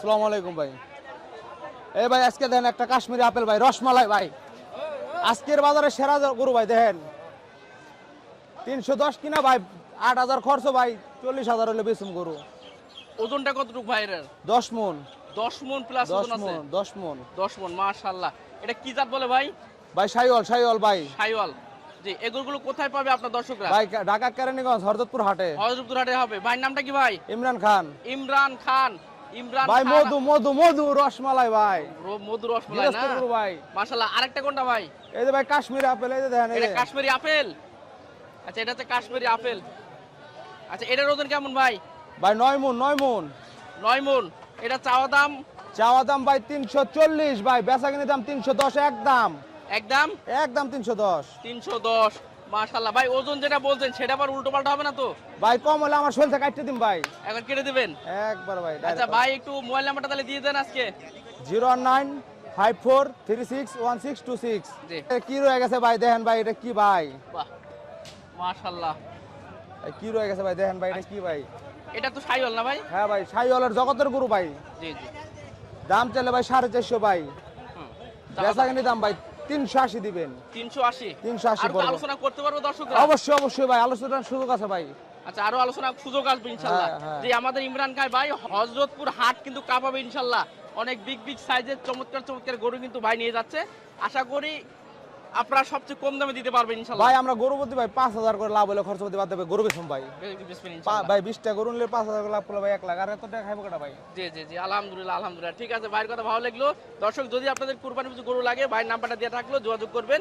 আসসালামু আলাইকুম ভাই। এই ভাই আজকে দেখেন একটা কাশ্মীরি আপেল ভাই, রসমালাই ভাই, আজকের বাজারে সেরা গরু ভাই। দেখেন 310 কিনা ভাই, 8,000 খরচ ভাই, 40,000 হলে বেচুম গরু। ওজনটা কতটুকু ভাই এর? 10 মন। 10 মন প্লাস 10 ওজন আছে। মন 10 মন 10 মন মাশাআল্লাহ। এটা কি জাত বলে ভাই? ভাই শাইওয়াল ভাই। শাইওয়াল। জি, এগুলো কোথায় পাবে আপনার দর্শকরা? ভাই ঢাকা কেরানীগঞ্জ হযরতপুর হাটে। হযরতপুর হাটে হবে। ভাইয়ের নামটা কি ভাই? ইমরান খান। ইমরান খান। ইমরান ভাই খান। মধু রসমালাই ভাই। মধু রসমালাই না? গৃহস্থ গরু ভাই। মাশাআল্লাহ। আরেকটা কোনটা ভাই? এই যে ভাই কাশ্মীরি আপেল, এই যে দেখেন এই এটা যে। কাশ্মীরি আপেল। আচ্ছা, এটা হচ্ছে কাশ্মীরি আপেল। আচ্ছা, এটার ওজন কেমন ভাই? ভাই 9 মন 9 মন। এটা চাওয়া দাম ভাই 340 ভাই, বেচা কিনে দাম 310 একদম। একদম 310। 310। মাশাআল্লাহ ভাই, ওজন যেটা বলছেন সেটা আবার উল্টো পাল্টা হবে না তো? ভাই কম হলে আমার শরীর থেকে কাটতে দিন ভাই। এখন কেটে দিবেন? একবার ভাই। আচ্ছা ভাই, একটু মোবাইল নাম্বারটা তাহলে দিয়ে দেন আজকে। 01954361626। জি। কি রয়ে গেছে ভাই, দেখেন ভাই এটা কি ভাই। বাহ, মাশাআল্লাহ। কি রয়ে গেছে ভাই, দেখেন ভাই এটা কি ভাই। এটা তো শাইওয়াল না ভাই? হ্যাঁ ভাই, শাইওয়ালের জগতের গরু ভাই। জি জি। দাম চাইলে ভাই 450 ভাই, হুম। বেচা কিনে দাম ভাই 380 দিবেন। 380। 380 আর পড়বে। আলোচনা করতে পারবো দর্শকরা? অবশ্যই ভাই, আলোচনার সুযোগ আছে ভাই। আচ্ছা, আরো আলোচনার সুযোগ আসবে ইনশাআল্লাহ। হ্যাঁ। যে আমাদের ইমরান খান ভাই হযরতপুর হাট কিন্তু কাঁপাবে ইনশাআল্লাহ। অনেক বিগ সাইজের চমৎকার গরু কিন্তু ভাই নিয়ে যাচ্ছে। আশা করি আপনারা সবচেয়ে কম দামে দিতে পারবেন ইনশাআল্লাহ। ভাই আমরা গরু প্রতি ভাই 5,000 করে লাভ হলে খরচ করতে বাদ দেবে গরু বেচুম ভাই। বিসমিল্লাহ ইনশাআল্লাহ। ভাই 20টা গরু নিলে 5,000 করে লাভ করলে ভাই 1 লাখ, আর এত টাকা খাইবো কেটা ভাই। জি, আলহামদুলিল্লাহ। ঠিক আছে, ভাইয়ের কথা ভালো লাগলো। দর্শক, যদি আপনাদের কুরবানি গরু লাগে, ভাইয়ের নাম্বারটা দেওয়া থাকলো, যোগাযোগ করবেন।